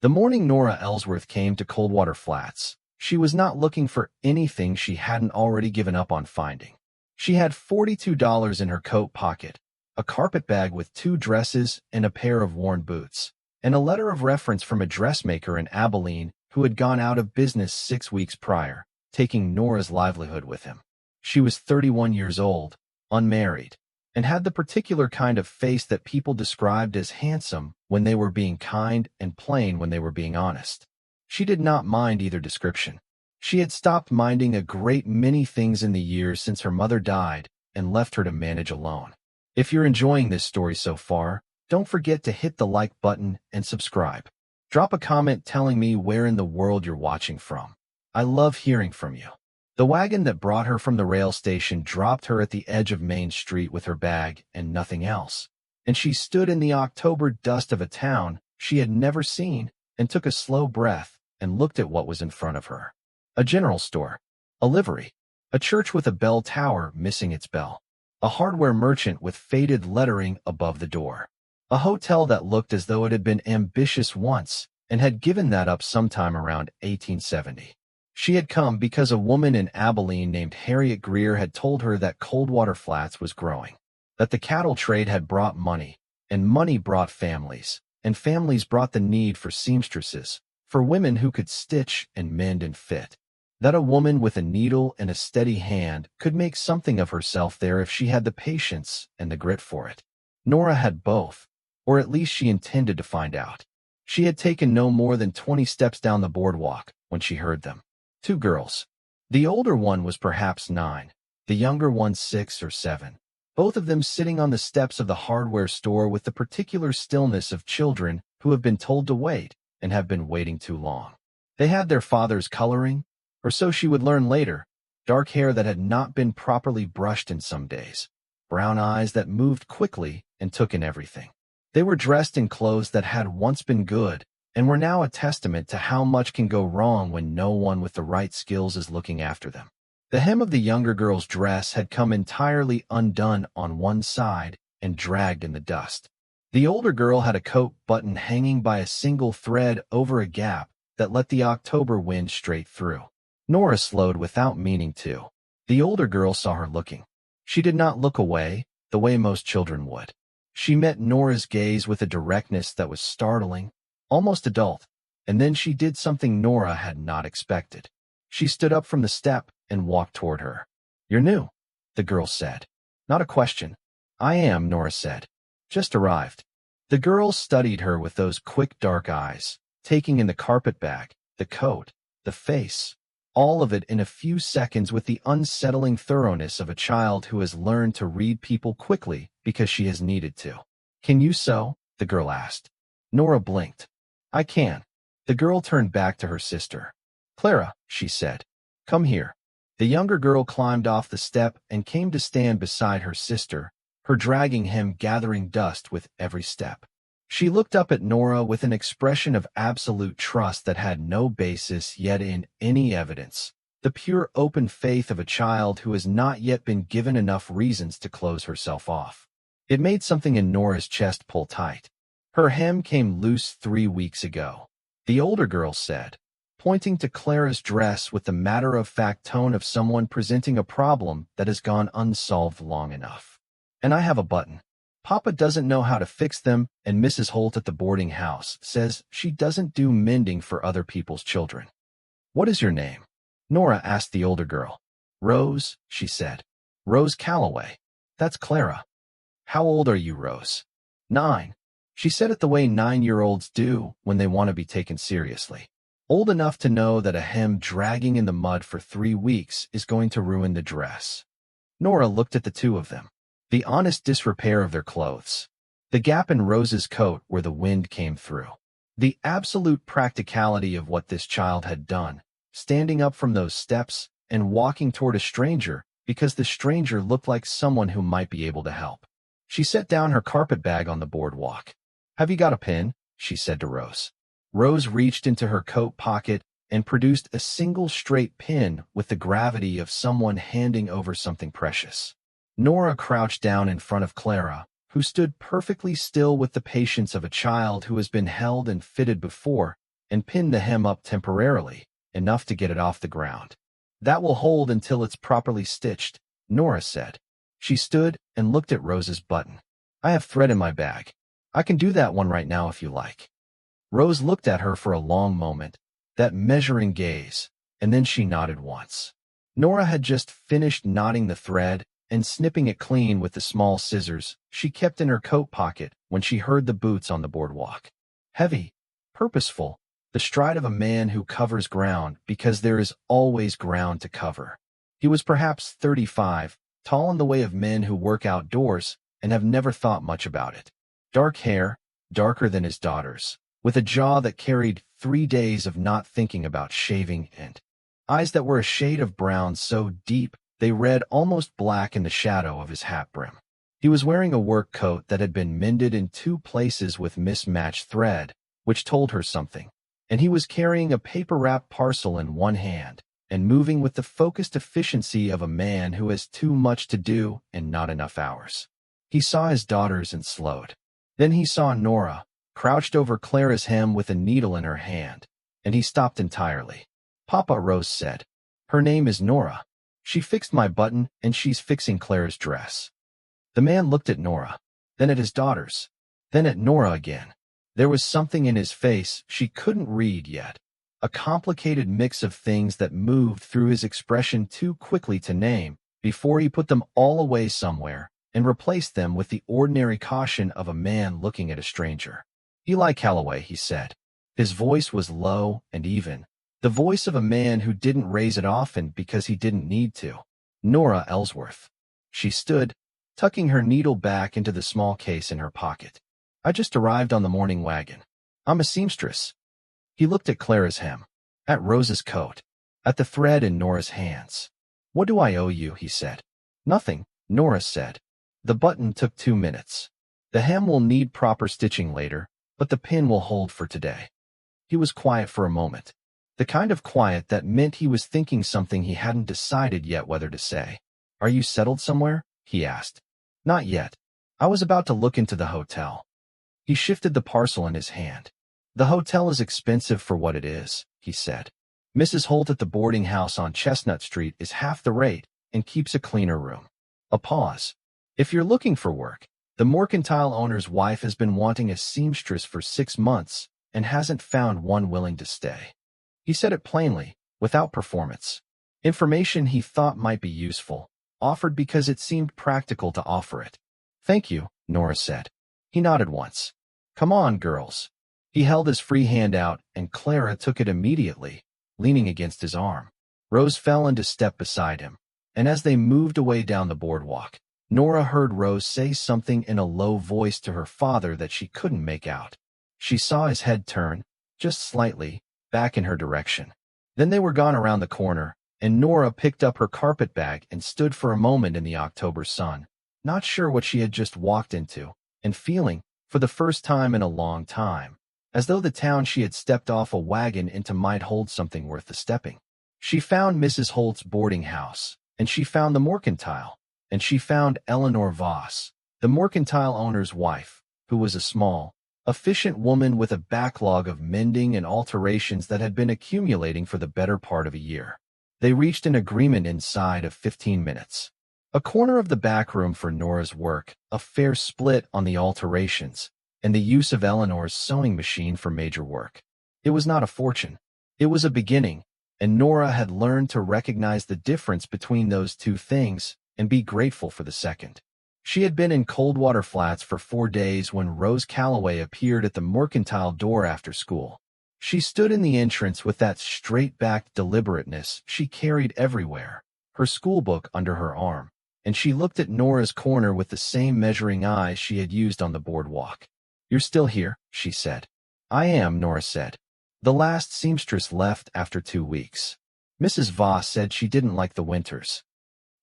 The morning Nora Ellsworth came to Coldwater Flats, she was not looking for anything she hadn't already given up on finding. She had $42 in her coat pocket, a carpetbag with 2 dresses and a pair of worn boots, and a letter of reference from a dressmaker in Abilene who had gone out of business 6 weeks prior, taking Nora's livelihood with him. She was 31 years old, unmarried, and had the particular kind of face that people described as handsome when they were being kind and plain when they were being honest. She did not mind either description. She had stopped minding a great many things in the years since her mother died and left her to manage alone. If you're enjoying this story so far, don't forget to hit the like button and subscribe. Drop a comment telling me where in the world you're watching from. I love hearing from you. The wagon that brought her from the rail station dropped her at the edge of Main Street with her bag and nothing else, and she stood in the October dust of a town she had never seen and took a slow breath and looked at what was in front of her. A general store, a livery, a church with a bell tower missing its bell, a hardware merchant with faded lettering above the door, a hotel that looked as though it had been ambitious once and had given that up sometime around 1870. She had come because a woman in Abilene named Harriet Greer had told her that Coldwater Flats was growing, that the cattle trade had brought money, and money brought families, and families brought the need for seamstresses, for women who could stitch and mend and fit, that a woman with a needle and a steady hand could make something of herself there if she had the patience and the grit for it. Nora had both, or at least she intended to find out. She had taken no more than 20 steps down the boardwalk when she heard them. 2 girls. The older one was perhaps 9, the younger one 6 or 7, both of them sitting on the steps of the hardware store with the particular stillness of children who have been told to wait and have been waiting too long. They had their father's coloring, or so she would learn later, dark hair that had not been properly brushed in some days, brown eyes that moved quickly and took in everything. They were dressed in clothes that had once been good and were now a testament to how much can go wrong when no one with the right skills is looking after them. The hem of the younger girl's dress had come entirely undone on one side and dragged in the dust. The older girl had a coat button hanging by a single thread over a gap that let the October wind straight through. Nora slowed without meaning to. The older girl saw her looking. She did not look away, the way most children would. She met Nora's gaze with a directness that was startling, almost adult, and then she did something Nora had not expected. She stood up from the step and walked toward her. "You're new," the girl said. "Not a question." "I am," Nora said. "Just arrived." The girl studied her with those quick dark eyes, taking in the carpetbag, the coat, the face, all of it in a few seconds with the unsettling thoroughness of a child who has learned to read people quickly because she has needed to. "Can you sew?" the girl asked. Nora blinked. "I can." The girl turned back to her sister. "Clara," she said, "come here." The younger girl climbed off the step and came to stand beside her sister, her dragging hem gathering dust with every step. She looked up at Nora with an expression of absolute trust that had no basis yet in any evidence, the pure open faith of a child who has not yet been given enough reasons to close herself off. It made something in Nora's chest pull tight. Her hem came loose 3 weeks ago, the older girl said, pointing to Clara's dress with the matter-of-fact tone of someone presenting a problem that has gone unsolved long enough. "And I have a button. Papa doesn't know how to fix them, and Mrs. Holt at the boarding house says she doesn't do mending for other people's children." "What is your name?" Nora asked the older girl. "Rose," she said. "Rose Calloway." "That's Clara." "How old are you, Rose?" "9. She said it the way 9-year-olds do when they want to be taken seriously. Old enough to know that a hem dragging in the mud for 3 weeks is going to ruin the dress. Nora looked at the two of them. The honest disrepair of their clothes. The gap in Rose's coat where the wind came through. The absolute practicality of what this child had done, standing up from those steps and walking toward a stranger because the stranger looked like someone who might be able to help. She set down her carpetbag on the boardwalk. "Have you got a pin?" she said to Rose. Rose reached into her coat pocket and produced a single straight pin with the gravity of someone handing over something precious. Nora crouched down in front of Clara, who stood perfectly still with the patience of a child who has been held and fitted before, and pinned the hem up temporarily, enough to get it off the ground. "That will hold until it's properly stitched," Nora said. She stood and looked at Rose's button. "I have thread in my bag. I can do that one right now if you like." Rose looked at her for a long moment, that measuring gaze, and then she nodded once. Nora had just finished knotting the thread and snipping it clean with the small scissors she kept in her coat pocket when she heard the boots on the boardwalk. Heavy, purposeful, the stride of a man who covers ground because there is always ground to cover. He was perhaps 35, tall in the way of men who work outdoors and have never thought much about it. Dark hair, darker than his daughter's, with a jaw that carried 3 days of not thinking about shaving, and eyes that were a shade of brown so deep they read almost black in the shadow of his hat brim. He was wearing a work coat that had been mended in 2 places with mismatched thread, which told her something, and he was carrying a paper-wrapped parcel in one hand and moving with the focused efficiency of a man who has too much to do and not enough hours. He saw his daughters and slowed. Then he saw Nora, crouched over Clara's hem with a needle in her hand, and he stopped entirely. "Papa," Rose said. "Her name is Nora. She fixed my button, and she's fixing Clara's dress." The man looked at Nora, then at his daughters, then at Nora again. There was something in his face she couldn't read yet, a complicated mix of things that moved through his expression too quickly to name before he put them all away somewhere and replaced them with the ordinary caution of a man looking at a stranger. "Eli Calloway," he said. His voice was low and even, the voice of a man who didn't raise it often because he didn't need to. "Nora Ellsworth." She stood, tucking her needle back into the small case in her pocket. "I just arrived on the morning wagon. I'm a seamstress." He looked at Clara's hem, at Rose's coat, at the thread in Nora's hands. "What do I owe you?" he said. "Nothing," Nora said. "The button took 2 minutes. The hem will need proper stitching later, but the pin will hold for today." He was quiet for a moment, the kind of quiet that meant he was thinking something he hadn't decided yet whether to say. "Are you settled somewhere?" he asked. "Not yet. I was about to look into the hotel." He shifted the parcel in his hand. "The hotel is expensive for what it is," he said. "Mrs. Holt at the boarding house on Chestnut Street is half the rate and keeps a cleaner room." A pause. "If you're looking for work, the mercantile owner's wife has been wanting a seamstress for 6 months and hasn't found one willing to stay." He said it plainly, without performance. Information he thought might be useful, offered because it seemed practical to offer it. "Thank you," Nora said. He nodded once. "Come on, girls." He held his free hand out, and Clara took it immediately, leaning against his arm. Rose fell into step beside him, and as they moved away down the boardwalk, Nora heard Rose say something in a low voice to her father that she couldn't make out. She saw his head turn, just slightly, back in her direction. Then they were gone around the corner, and Nora picked up her carpetbag and stood for a moment in the October sun, not sure what she had just walked into, and feeling, for the first time in a long time, as though the town she had stepped off a wagon into might hold something worth the stepping. She found Mrs. Holt's boarding house, and she found the mercantile, and she found Eleanor Voss, the mercantile owner's wife, who was a small, efficient woman with a backlog of mending and alterations that had been accumulating for the better part of a year. They reached an agreement inside of 15 minutes. A corner of the back room for Nora's work, a fair split on the alterations, and the use of Eleanor's sewing machine for major work. It was not a fortune. It was a beginning, and Nora had learned to recognize the difference between those two things and be grateful for the second. She had been in Coldwater Flats for 4 days when Rose Calloway appeared at the mercantile door after school. She stood in the entrance with that straight-backed deliberateness she carried everywhere, her schoolbook under her arm, and she looked at Nora's corner with the same measuring eyes she had used on the boardwalk. "You're still here," she said. "I am," Nora said. "The last seamstress left after 2 weeks. Mrs. Voss said she didn't like the winters."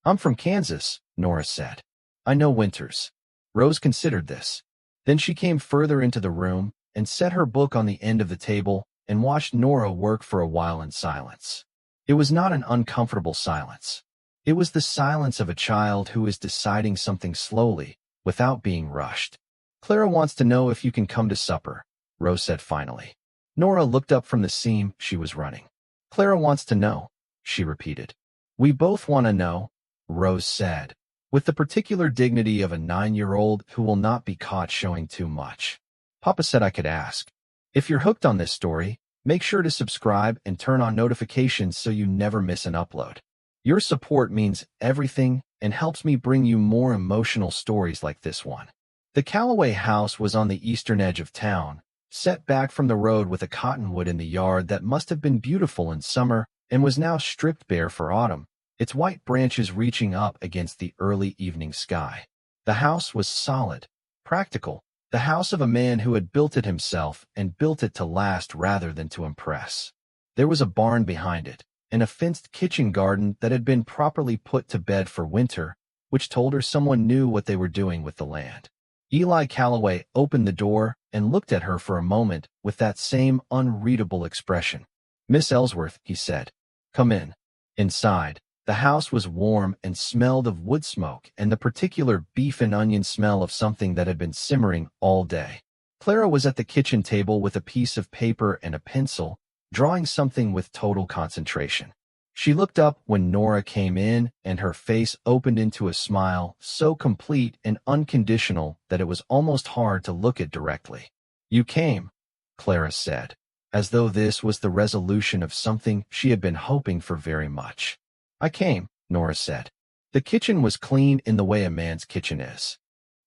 "I'm from Kansas," Nora said. "I know winters." Rose considered this. Then she came further into the room and set her book on the end of the table and watched Nora work for a while in silence. It was not an uncomfortable silence. It was the silence of a child who is deciding something slowly, without being rushed. "Clara wants to know if you can come to supper," Rose said finally. Nora looked up from the seam she was running. Clara wants to know, she repeated. We both want to know, Rose said, with the particular dignity of a 9-year-old who will not be caught showing too much. Papa said I could ask. If you're hooked on this story, make sure to subscribe and turn on notifications so you never miss an upload. Your support means everything and helps me bring you more emotional stories like this one. The Calloway house was on the eastern edge of town, set back from the road with a cottonwood in the yard that must have been beautiful in summer and was now stripped bare for autumn, its white branches reaching up against the early evening sky. The house was solid, practical, the house of a man who had built it himself and built it to last rather than to impress. There was a barn behind it, and a fenced kitchen garden that had been properly put to bed for winter, which told her someone knew what they were doing with the land. Eli Calloway opened the door and looked at her for a moment with that same unreadable expression. Miss Ellsworth, he said. Come in. Inside, the house was warm and smelled of wood smoke and the particular beef and onion smell of something that had been simmering all day. Clara was at the kitchen table with a piece of paper and a pencil, drawing something with total concentration. She looked up when Nora came in, and her face opened into a smile so complete and unconditional that it was almost hard to look at directly. You came, Clara said, as though this was the resolution of something she had been hoping for very much. I came, Nora said. The kitchen was clean in the way a man's kitchen is.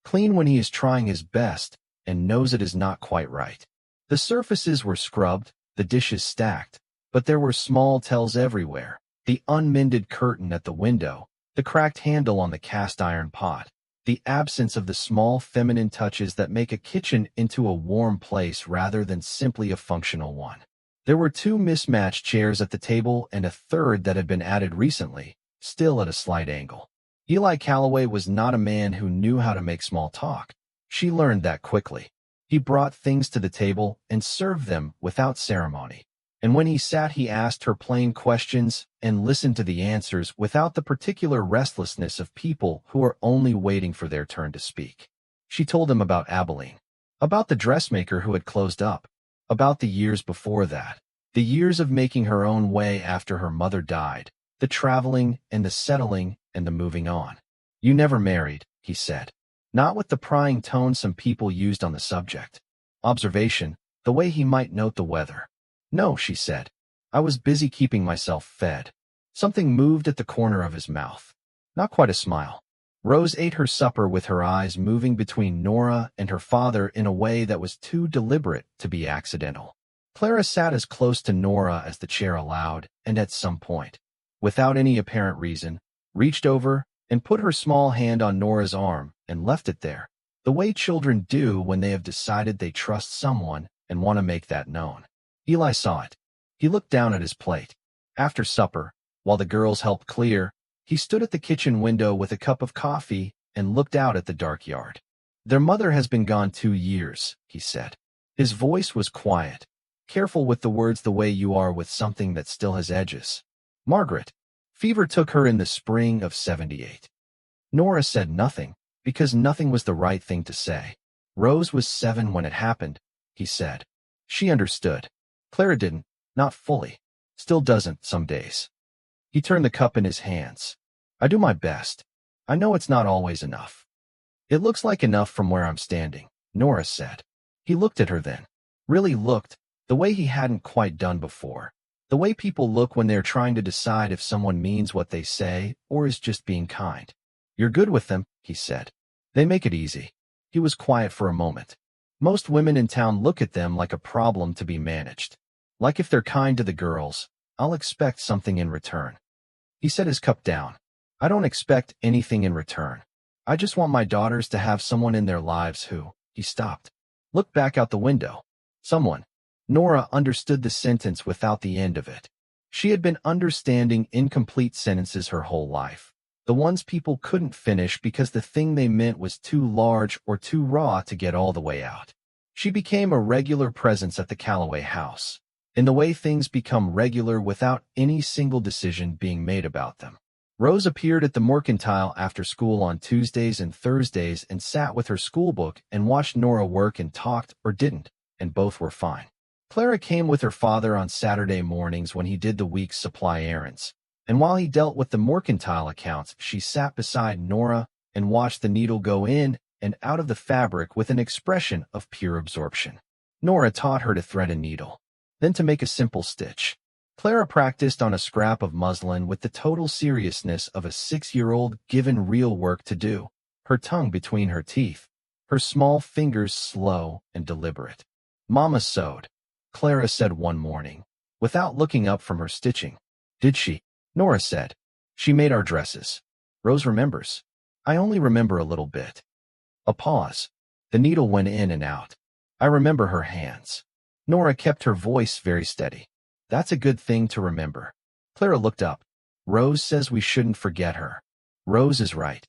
Clean when he is trying his best and knows it is not quite right. The surfaces were scrubbed, the dishes stacked, but there were small tells everywhere, the unmended curtain at the window, the cracked handle on the cast-iron pot, the absence of the small feminine touches that make a kitchen into a warm place rather than simply a functional one. There were 2 mismatched chairs at the table and a third that had been added recently, still at a slight angle. Eli Calloway was not a man who knew how to make small talk. She learned that quickly. He brought things to the table and served them without ceremony. And when he sat, he asked her plain questions and listened to the answers without the particular restlessness of people who are only waiting for their turn to speak. She told him about Abilene, about the dressmaker who had closed up, about the years before that, the years of making her own way after her mother died, the traveling and the settling and the moving on. You never married, he said, not with the prying tone some people used on the subject. Observation, the way he might note the weather. No, she said. I was busy keeping myself fed. Something moved at the corner of his mouth. Not quite a smile. Rose ate her supper with her eyes moving between Nora and her father in a way that was too deliberate to be accidental. Clara sat as close to Nora as the chair allowed, and at some point, without any apparent reason, reached over and put her small hand on Nora's arm and left it there, the way children do when they have decided they trust someone and want to make that known. Eli saw it. He looked down at his plate. After supper, while the girls helped clear, he stood at the kitchen window with a cup of coffee and looked out at the dark yard. Their mother has been gone 2 years, he said. His voice was quiet. Careful with the words the way you are with something that still has edges. Margaret. Fever took her in the spring of '78. Nora said nothing, because nothing was the right thing to say. Rose was 7 when it happened, he said. She understood. Clara didn't, not fully. Still doesn't some days. He turned the cup in his hands. I do my best. I know it's not always enough. It looks like enough from where I'm standing, Nora said. He looked at her then. Really looked, the way he hadn't quite done before. The way people look when they're trying to decide if someone means what they say or is just being kind. You're good with them, he said. They make it easy. He was quiet for a moment. Most women in town look at them like a problem to be managed. Like if they're kind to the girls, I'll expect something in return. He set his cup down. I don't expect anything in return. I just want my daughters to have someone in their lives who, he stopped. Looked back out the window. Someone. Nora understood the sentence without the end of it. She had been understanding incomplete sentences her whole life. The ones people couldn't finish because the thing they meant was too large or too raw to get all the way out. She became a regular presence at the Calloway house, in the way things become regular without any single decision being made about them. Rose appeared at the Mercantile after school on Tuesdays and Thursdays and sat with her schoolbook and watched Nora work and talked or didn't, and both were fine. Clara came with her father on Saturday mornings when he did the week's supply errands, and while he dealt with the mercantile accounts, she sat beside Nora and watched the needle go in and out of the fabric with an expression of pure absorption. Nora taught her to thread a needle, then to make a simple stitch. Clara practiced on a scrap of muslin with the total seriousness of a 6-year-old given real work to do, her tongue between her teeth, her small fingers slow and deliberate. "Mama sewed," Clara said one morning, without looking up from her stitching. "Did she?" Nora said. "She made our dresses." Rose remembers. "I only remember a little bit." A pause. The needle went in and out. "I remember her hands." Nora kept her voice very steady. "That's a good thing to remember." Clara looked up. "Rose says we shouldn't forget her." "Rose is right."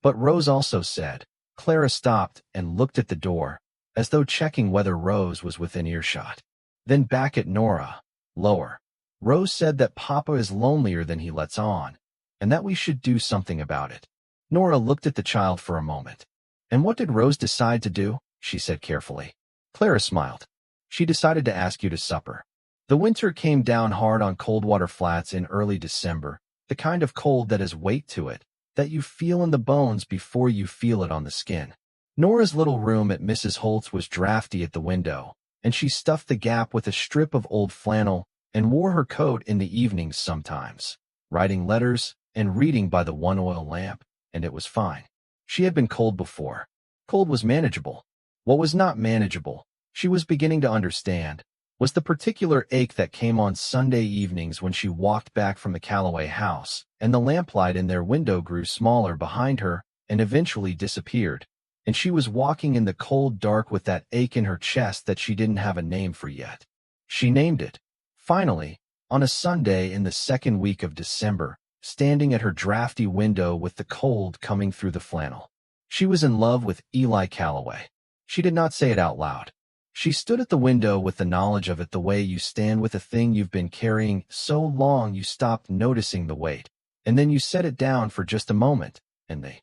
"But Rose also said." Clara stopped and looked at the door, as though checking whether Rose was within earshot. Then back at Nora, lower. "Rose said that Papa is lonelier than he lets on, and that we should do something about it." Nora looked at the child for a moment. "And what did Rose decide to do?" she said carefully. Clara smiled. "She decided to ask you to supper." The winter came down hard on Coldwater Flats in early December, the kind of cold that has weight to it, that you feel in the bones before you feel it on the skin. Nora's little room at Mrs. Holt's was drafty at the window, and she stuffed the gap with a strip of old flannel and wore her coat in the evenings sometimes, writing letters and reading by the one-oil lamp, and it was fine. She had been cold before. Cold was manageable. What was not manageable, she was beginning to understand, was the particular ache that came on Sunday evenings when she walked back from the Calloway house, and the lamplight in their window grew smaller behind her and eventually disappeared, and she was walking in the cold dark with that ache in her chest that she didn't have a name for yet. She named it. Finally, on a Sunday in the second week of December, standing at her drafty window with the cold coming through the flannel. She was in love with Eli Calloway. She did not say it out loud. She stood at the window with the knowledge of it, the way you stand with a thing you've been carrying so long you stopped noticing the weight, and then you set it down for just a moment, and the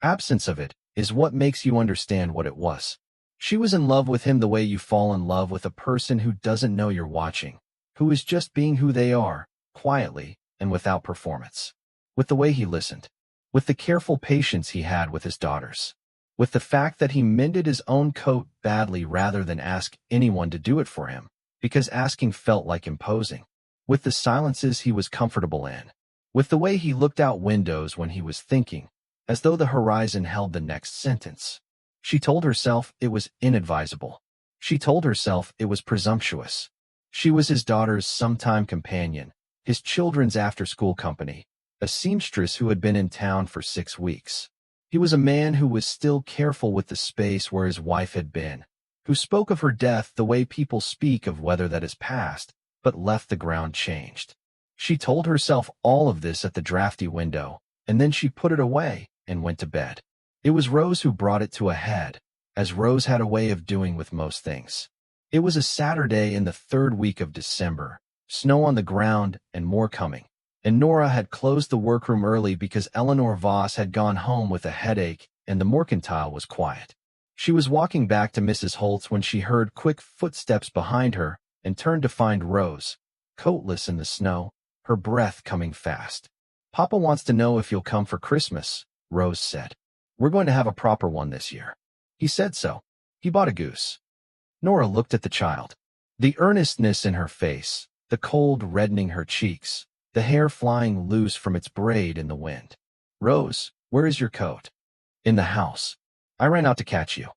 absence of it is what makes you understand what it was. She was in love with him the way you fall in love with a person who doesn't know you're watching, who is just being who they are, quietly and without performance. With the way he listened, with the careful patience he had with his daughters, with the fact that he mended his own coat badly rather than ask anyone to do it for him, because asking felt like imposing, with the silences he was comfortable in, with the way he looked out windows when he was thinking, as though the horizon held the next sentence. She told herself it was inadvisable. She told herself it was presumptuous. She was his daughter's sometime companion, his children's after-school company, a seamstress who had been in town for 6 weeks. He was a man who was still careful with the space where his wife had been, who spoke of her death the way people speak of weather that is past, but left the ground changed. She told herself all of this at the drafty window, and then she put it away and went to bed. It was Rose who brought it to a head, as Rose had a way of doing with most things. It was a Saturday in the third week of December, snow on the ground and more coming, and Nora had closed the workroom early because Eleanor Voss had gone home with a headache and the mercantile was quiet. She was walking back to Mrs. Holt's when she heard quick footsteps behind her and turned to find Rose, coatless in the snow, her breath coming fast. "Papa wants to know if you'll come for Christmas," Rose said. "We're going to have a proper one this year. He said so. He bought a goose." Nora looked at the child. The earnestness in her face, the cold reddening her cheeks, the hair flying loose from its braid in the wind. "Rose, where is your coat?" "In the house. I ran out to catch you."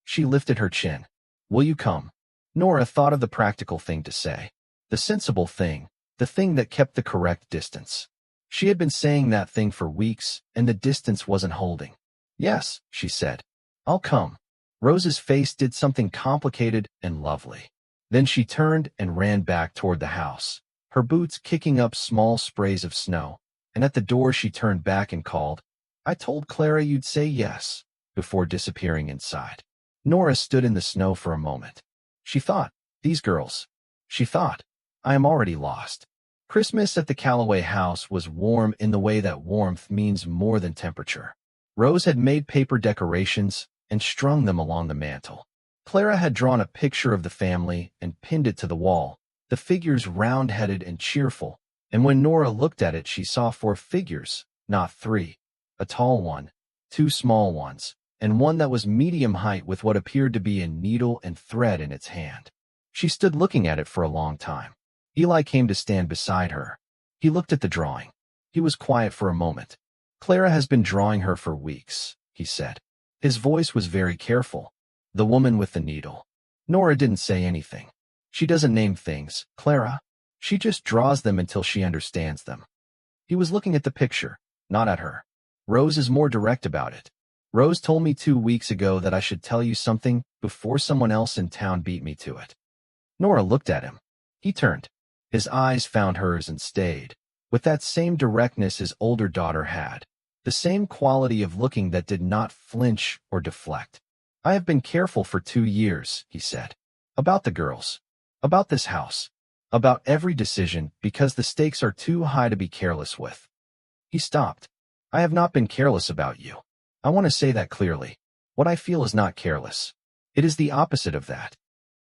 She lifted her chin. "Will you come?" Nora thought of the practical thing to say, the sensible thing, the thing that kept the correct distance. She had been saying that thing for weeks, and the distance wasn't holding. "Yes," she said. "I'll come." Rose's face did something complicated and lovely. Then she turned and ran back toward the house, her boots kicking up small sprays of snow, and at the door she turned back and called, "I told Clara you'd say yes," before disappearing inside. Nora stood in the snow for a moment. She thought, these girls. She thought, I am already lost. Christmas at the Calloway house was warm in the way that warmth means more than temperature. Rose had made paper decorations and strung them along the mantel. Clara had drawn a picture of the family and pinned it to the wall, the figures round-headed and cheerful, and when Nora looked at it she saw 4 figures, not 3, a tall one, 2 small ones, and one that was medium height with what appeared to be a needle and thread in its hand. She stood looking at it for a long time. Eli came to stand beside her. He looked at the drawing. He was quiet for a moment. "Clara has been drawing her for weeks," he said. His voice was very careful. "The woman with the needle." Nora didn't say anything. "She doesn't name things, Clara. She just draws them until she understands them." He was looking at the picture, not at her. "Rose is more direct about it. Rose told me 2 weeks ago that I should tell you something before someone else in town beat me to it." Nora looked at him. He turned. His eyes found hers and stayed, with that same directness his older daughter had, the same quality of looking that did not flinch or deflect. "I have been careful for 2 years," he said. "About the girls. About this house. About every decision, because the stakes are too high to be careless with." He stopped. "I have not been careless about you. I want to say that clearly. What I feel is not careless. It is the opposite of that."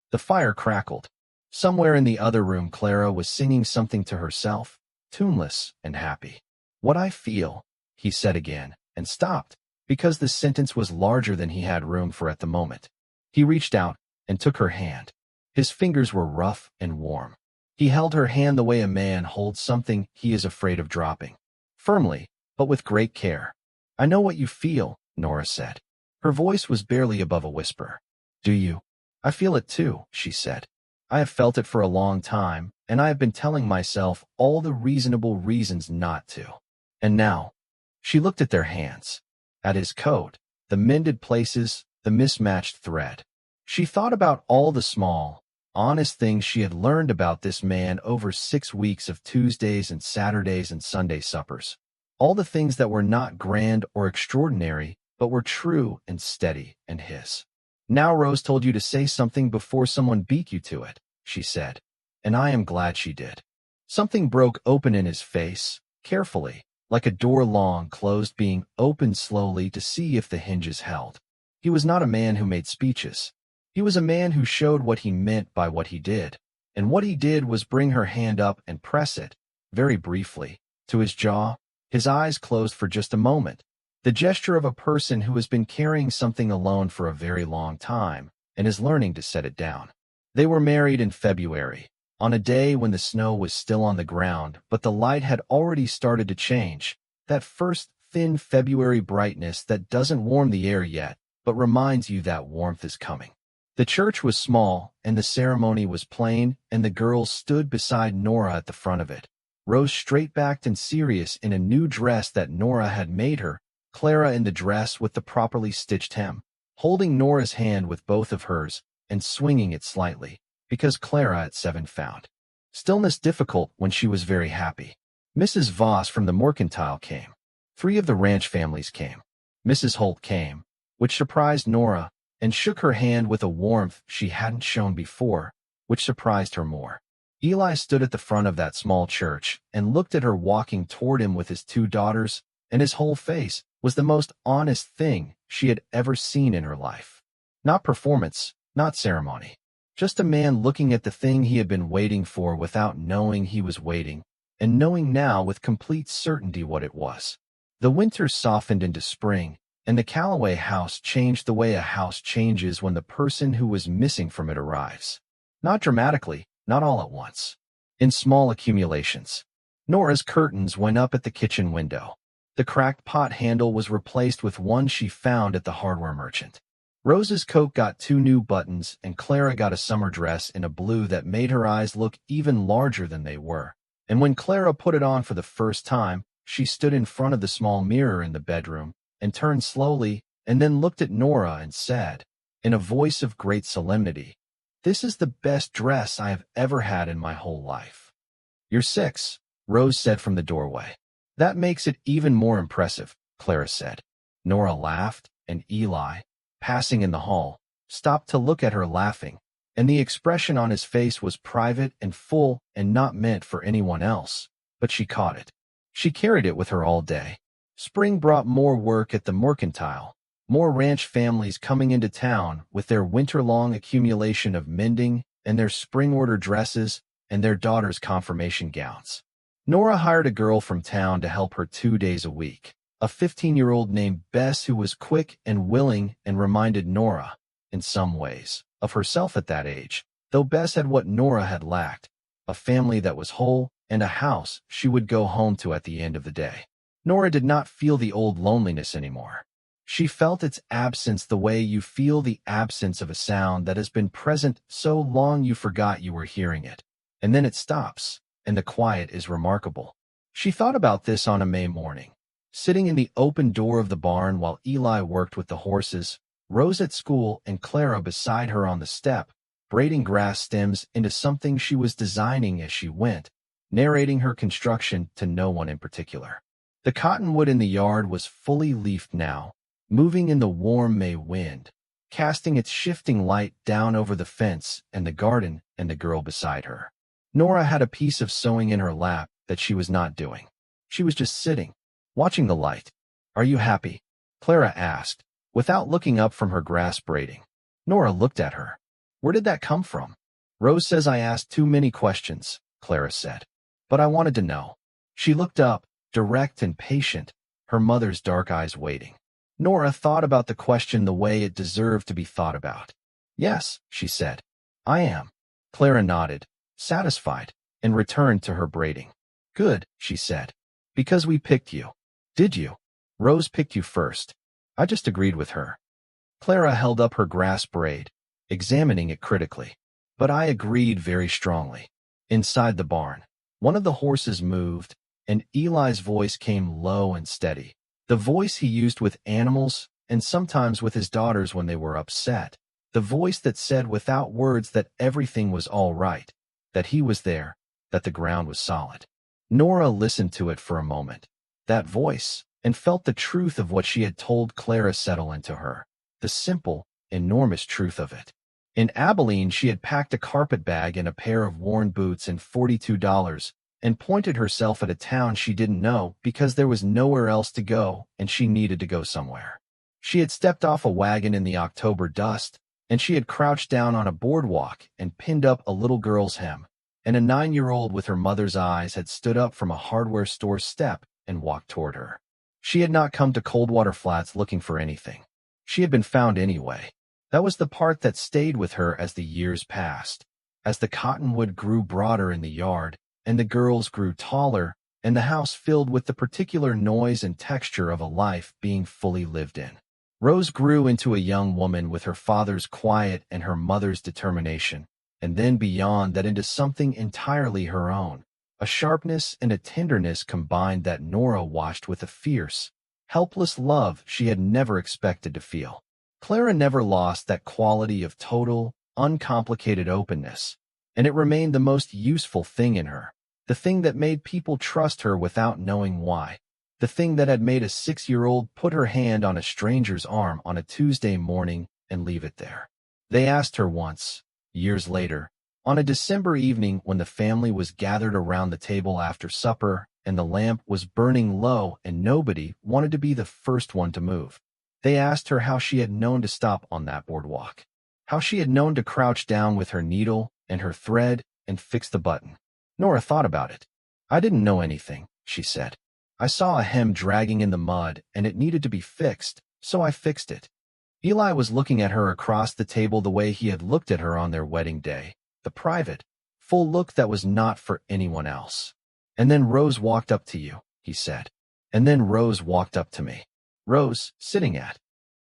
The fire crackled. Somewhere in the other room Clara was singing something to herself, tuneless and happy. "What I feel," he said again, and stopped, because the sentence was larger than he had room for at the moment. He reached out and took her hand. His fingers were rough and warm. He held her hand the way a man holds something he is afraid of dropping. Firmly, but with great care. "I know what you feel," Nora said. Her voice was barely above a whisper. "Do you?" "I feel it too," she said. "I have felt it for a long time, and I have been telling myself all the reasonable reasons not to. And now," she looked at their hands, at his coat, the mended places, the mismatched thread. She thought about all the small, honest things she had learned about this man over 6 weeks of Tuesdays and Saturdays and Sunday suppers. All the things that were not grand or extraordinary, but were true and steady and his. "Now Rose told you to say something before someone beat you to it," she said, "and I am glad she did." Something broke open in his face, carefully, like a door long closed being opened slowly to see if the hinges held. He was not a man who made speeches. He was a man who showed what he meant by what he did, and what he did was bring her hand up and press it, very briefly, to his jaw. His eyes closed for just a moment. The gesture of a person who has been carrying something alone for a very long time and is learning to set it down. They were married in February, on a day when the snow was still on the ground, but the light had already started to change, that first thin February brightness that doesn't warm the air yet, but reminds you that warmth is coming. The church was small, and the ceremony was plain, and the girls stood beside Nora at the front of it. Rose straight-backed and serious in a new dress that Nora had made her, Clara in the dress with the properly stitched hem, holding Nora's hand with both of hers and swinging it slightly, because Clara at 7 found stillness difficult when she was very happy. Mrs. Voss from the mercantile came. 3 of the ranch families came. Mrs. Holt came, which surprised Nora, and shook her hand with a warmth she hadn't shown before, which surprised her more. Eli stood at the front of that small church and looked at her walking toward him with his 2 daughters, and his whole face was the most honest thing she had ever seen in her life. Not performance, not ceremony. Just a man looking at the thing he had been waiting for without knowing he was waiting, and knowing now with complete certainty what it was. The winter softened into spring, and the Calloway house changed the way a house changes when the person who was missing from it arrives. Not dramatically, not all at once. In small accumulations. Nora's curtains went up at the kitchen window. The cracked pot handle was replaced with one she found at the hardware merchant. Rose's coat got 2 new buttons, and Clara got a summer dress in a blue that made her eyes look even larger than they were. And when Clara put it on for the first time, she stood in front of the small mirror in the bedroom, and turned slowly, and then looked at Nora and said, in a voice of great solemnity, "This is the best dress I have ever had in my whole life." "You're 6, Rose said from the doorway. "That makes it even more impressive," Clara said. Nora laughed, and Eli, passing in the hall, stopped to look at her laughing, and the expression on his face was private and full and not meant for anyone else, but she caught it. She carried it with her all day. Spring brought more work at the mercantile, More ranch families coming into town with their winter-long accumulation of mending and their spring-order dresses and their daughters' confirmation gowns. Nora hired a girl from town to help her 2 days a week, a 15-year-old named Bess who was quick and willing and reminded Nora, in some ways, of herself at that age, though Bess had what Nora had lacked, a family that was whole and a house she would go home to at the end of the day. Nora did not feel the old loneliness anymore. She felt its absence the way you feel the absence of a sound that has been present so long you forgot you were hearing it. And then it stops, and the quiet is remarkable. She thought about this on a May morning, sitting in the open door of the barn while Eli worked with the horses, Rose at school, and Clara beside her on the step, braiding grass stems into something she was designing as she went, narrating her construction to no one in particular. The cottonwood in the yard was fully leafed now, moving in the warm May wind, casting its shifting light down over the fence and the garden and the girl beside her. Nora had a piece of sewing in her lap that she was not doing. She was just sitting, watching the light. "Are you happy?" Clara asked, without looking up from her grass braiding. Nora looked at her. "Where did that come from?" "Rose says I asked too many questions," Clara said. "But I wanted to know." She looked up, direct and patient, her mother's dark eyes waiting. Nora thought about the question the way it deserved to be thought about. "Yes," she said. "I am." Clara nodded, satisfied, and returned to her braiding. "Good," she said. "Because we picked you." "Did you?" "Rose picked you first." "I just agreed with her." Clara held up her grass braid, examining it critically. "But I agreed very strongly." Inside the barn, one of the horses moved, and Eli's voice came low and steady. The voice he used with animals and sometimes with his daughters when they were upset. The voice that said without words that everything was all right, that he was there, that the ground was solid. Nora listened to it for a moment, that voice, and felt the truth of what she had told Clara settle into her, the simple, enormous truth of it. In Abilene, she had packed a carpetbag and a pair of worn boots and $42, and pointed herself at a town she didn't know because there was nowhere else to go and she needed to go somewhere. She had stepped off a wagon in the October dust, and she had crouched down on a boardwalk and pinned up a little girl's hem, and a 9-year-old with her mother's eyes had stood up from a hardware store step and walked toward her. She had not come to Coldwater Flats looking for anything. She had been found anyway. That was the part that stayed with her as the years passed, as the cottonwood grew broader in the yard, and the girls grew taller, and the house filled with the particular noise and texture of a life being fully lived in. Rose grew into a young woman with her father's quiet and her mother's determination, and then beyond that into something entirely her own, a sharpness and a tenderness combined that Nora watched with a fierce, helpless love she had never expected to feel. Clara never lost that quality of total, uncomplicated openness, and it remained the most useful thing in her, the thing that made people trust her without knowing why, the thing that had made a 6-year-old put her hand on a stranger's arm on a Tuesday morning and leave it there. They asked her once, years later, on a December evening when the family was gathered around the table after supper and the lamp was burning low and nobody wanted to be the first one to move. They asked her how she had known to stop on that boardwalk, how she had known to crouch down with her needle and her thread and fix the button. Nora thought about it. "I didn't know anything," she said. "I saw a hem dragging in the mud and it needed to be fixed, so I fixed it." Eli was looking at her across the table the way he had looked at her on their wedding day, the private, full look that was not for anyone else. "And then Rose walked up to you," he said. "And then Rose walked up to me." Rose, sitting at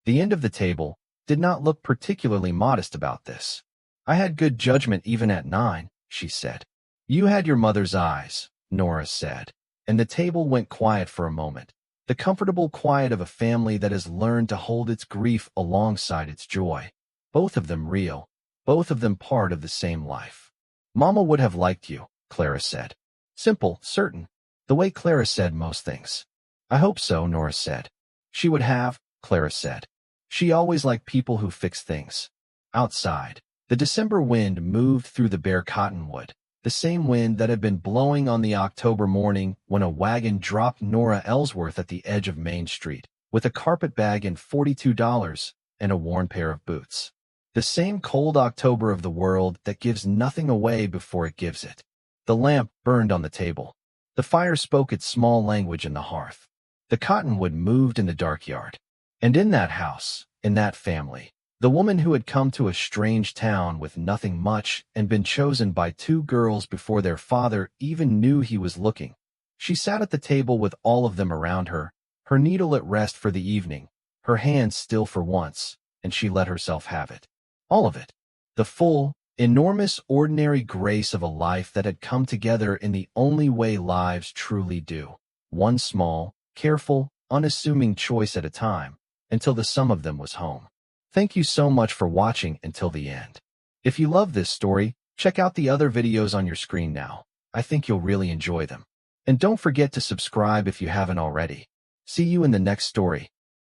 the end of the table, did not look particularly modest about this. "I had good judgment even at 9, she said. "You had your mother's eyes," Nora said, and the table went quiet for a moment, the comfortable quiet of a family that has learned to hold its grief alongside its joy, both of them real, both of them part of the same life. "Mama would have liked you," Clara said. Simple, certain, the way Clara said most things. "I hope so," Nora said. "She would have," Clara said. "She always liked people who fix things." Outside, the December wind moved through the bare cottonwood, the same wind that had been blowing on the October morning when a wagon dropped Nora Ellsworth at the edge of Main Street, with a carpetbag and $42 and a worn pair of boots. The same cold October of the world that gives nothing away before it gives it. The lamp burned on the table. The fire spoke its small language in the hearth. The cottonwood moved in the dark yard. And in that house, in that family, the woman who had come to a strange town with nothing much and been chosen by two girls before their father even knew he was looking. She sat at the table with all of them around her, her needle at rest for the evening, her hands still for once, and she let herself have it. All of it. The full, enormous, ordinary grace of a life that had come together in the only way lives truly do. One small, careful, unassuming choice at a time, until the sum of them was home. Thank you so much for watching until the end. If you love this story, check out the other videos on your screen now. I think you'll really enjoy them. And don't forget to subscribe if you haven't already. See you in the next story.